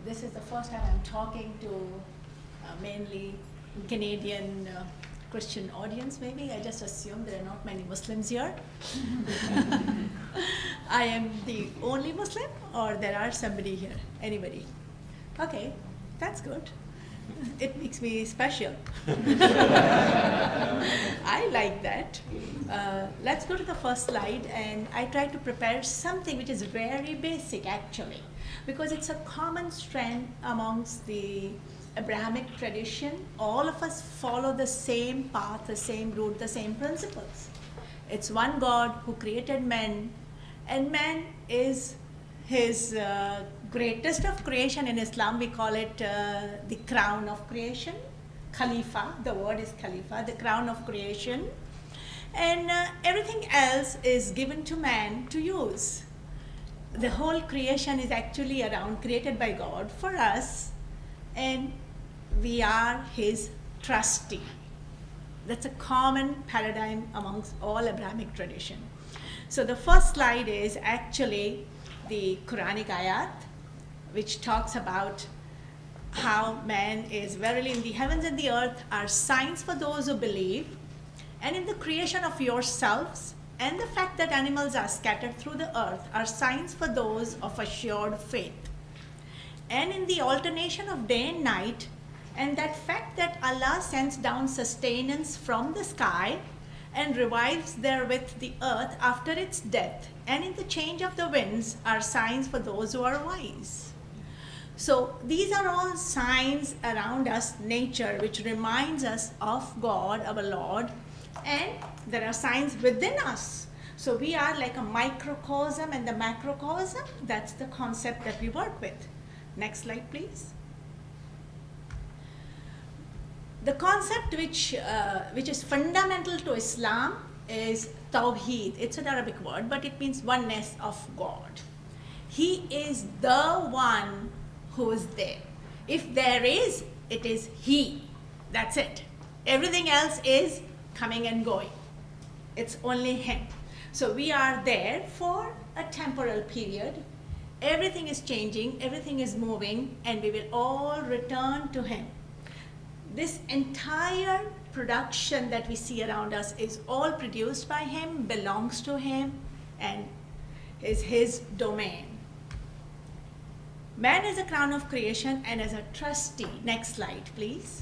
This is the first time I'm talking to mainly Canadian Christian audience, maybe. I just assume there are not many Muslims here. I am the only Muslim, or there are somebody here? Anybody? Okay, that's good. It makes me special. I like that. Let's go to the first slide, and I try to prepare something which is very basic actually, because it's a common strand amongst the Abrahamic tradition. All of us follow the same path, the same route, the same principles. It's one God who created man, and man is his greatest of creation. In Islam we call it the crown of creation, Khalifa. The word is Khalifa, the crown of creation. And everything else is given to man to use. The whole creation is actually around, created by God for us, and we are his trustee. That's a common paradigm amongst all Abrahamic tradition. So the first slide is actually the Quranic ayat, which talks about how man is verily in the heavens and the earth are signs for those who believe, and in the creation of yourselves and the fact that animals are scattered through the earth are signs for those of assured faith. And in the alternation of day and night, and that fact that Allah sends down sustenance from the sky and revives therewith the earth after its death, and in the change of the winds are signs for those who are wise. So these are all signs around us, nature, which reminds us of God, our Lord, and there are signs within us. So we are like a microcosm and the macrocosm. That's the concept that we work with. Next slide, please. The concept which is fundamental to Islam is Tawheed. It's an Arabic word, but it means oneness of God. He is the one who is there. If there is, it is He. That's it. Everything else is coming and going. It's only Him. So we are there for a temporal period. Everything is changing, everything is moving, and we will all return to Him. This entire production that we see around us is all produced by Him, belongs to Him, and is His domain. Man is a crown of creation and as a trustee. Next slide, please.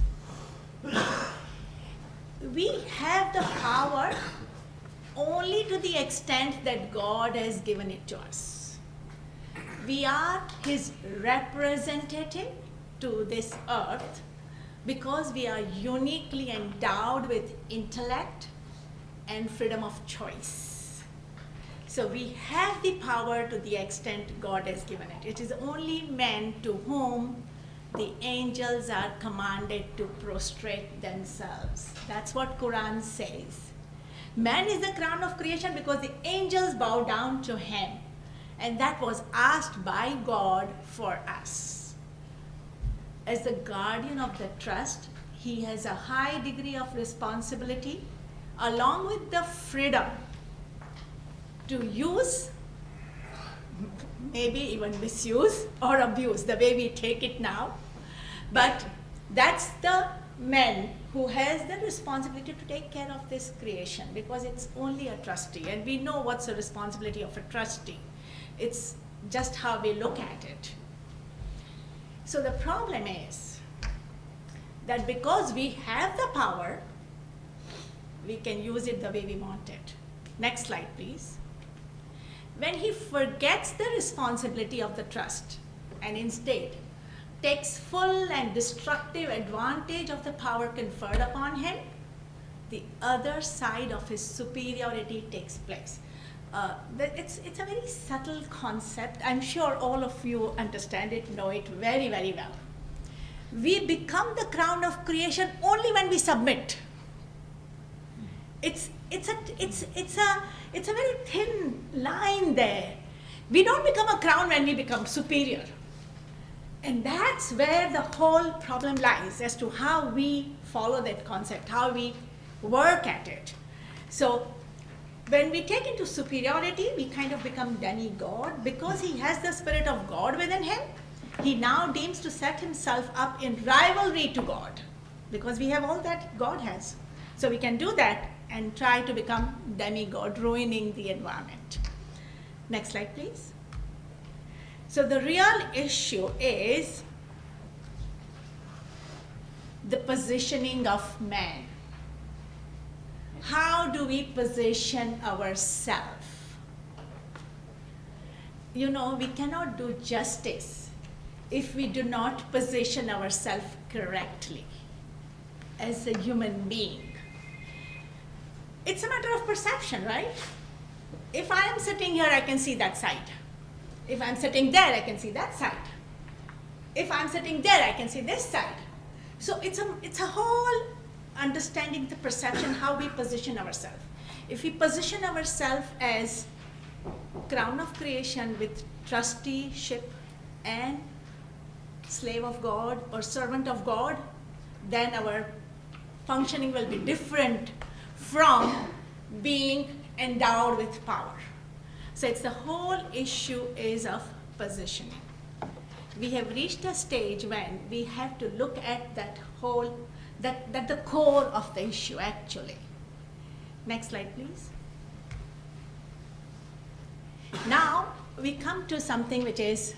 We have the power only to the extent that God has given it to us. We are His representative to this earth because we are uniquely endowed with intellect and freedom of choice. So we have the power to the extent God has given it. It is only men to whom the angels are commanded to prostrate themselves. That's what Quran says. Man is the crown of creation because the angels bow down to him. And that was asked by God for us. As the guardian of the trust, he has a high degree of responsibility along with the freedom to use, maybe even misuse or abuse, the way we take it now. But that's the man who has the responsibility to take care of this creation because it's only a trustee. And we know what's the responsibility of a trustee. It's just how we look at it. So the problem is that because we have the power, we can use it the way we want it. Next slide, please. When he forgets the responsibility of the trust and instead takes full and destructive advantage of the power conferred upon him, the other side of his superiority takes place. It's a very subtle concept. I'm sure all of you understand it, know it very, very well. We become the crown of creation only when we submit. It's a very thin line there. We don't become a crown when we become superior. And that's where the whole problem lies as to how we follow that concept, how we work at it. So when we take into superiority, we kind of become demigod because he has the spirit of God within him. he now deems to set himself up in rivalry to God, because we have all that God has. So we can do that and try to become demigod, ruining the environment. Next slide, please. So the real issue is the positioning of man. How do we position ourselves? You know, we cannot do justice if we do not position ourselves correctly as a human being. It's a matter of perception, right? If I am sitting here, I can see that side. If I'm sitting there, I can see that side. If I'm sitting there, I can see this side. So it's a whole understanding the perception, how we position ourselves. If we position ourselves as crown of creation with trusteeship and slave of God or servant of God, then our functioning will be different from being endowed with power. So it's the whole issue is of positioning. We have reached a stage when we have to look at that whole, that the core of the issue actually. Next slide, please. Now we come to something which is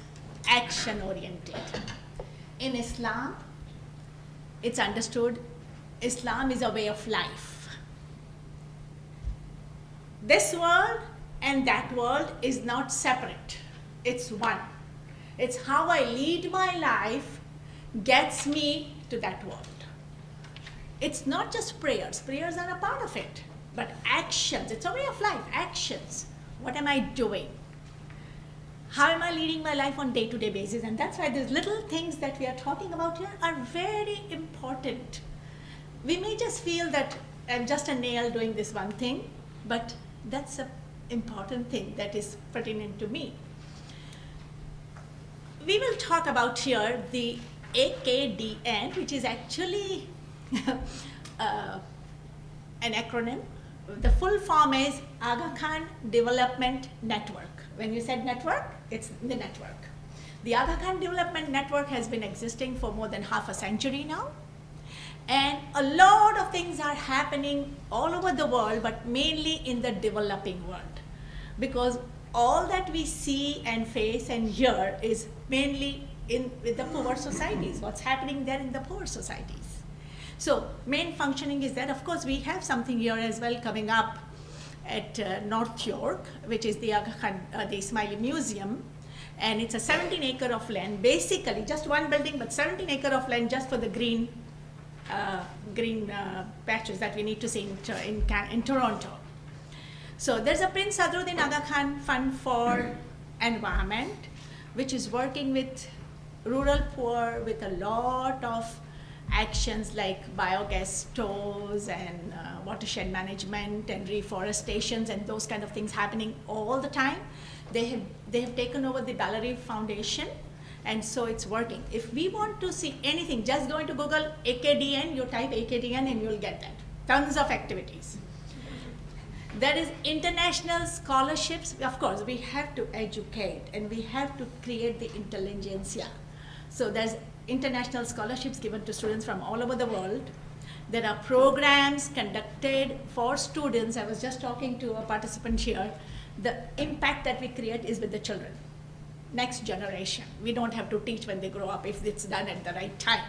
action oriented. In Islam, it's understood Islam is a way of life. This world and that world is not separate. It's one. It's how I lead my life gets me to that world. It's not just prayers. Prayers are a part of it. But actions, it's a way of life. Actions. What am I doing? How am I leading my life on day-to-day basis? And that's why these little things that we are talking about here are very important. We may just feel that I'm just a nail doing this one thing, but that's an important thing that is pertinent to me. We will talk about here the AKDN, which is actually an acronym. The full form is Aga Khan Development Network. When you said network, it's the network. The Aga Khan Development Network has been existing for more than half a century now. And a lot of things are happening all over the world, but mainly in the developing world. Because all that we see and face and hear is mainly with the poor societies, what's happening there in the poor societies. So main functioning is that, of course, we have something here as well coming up at North York, which is the Aga Khan, the Ismaili Museum. And it's a 17-acre of land, basically just one building, but 17-acre of land just for the green patches that we need to see in Toronto. So there's a Prince Sadruddin Aga Khan Fund for Environment, which is working with rural poor with a lot of actions like biogas stores and watershed management and reforestations and those kind of things happening all the time. They have taken over the Bellary Foundation, and so it's working. If we want to see anything, just go into Google AKDN, you type AKDN and you'll get that. Tons of activities. There is international scholarships. Of course, we have to educate and we have to create the intelligentsia. So there's international scholarships given to students from all over the world. There are programs conducted for students. I was just talking to a participant here. The impact that we create is with the children, next generation. We don't have to teach when they grow up if it's done at the right time.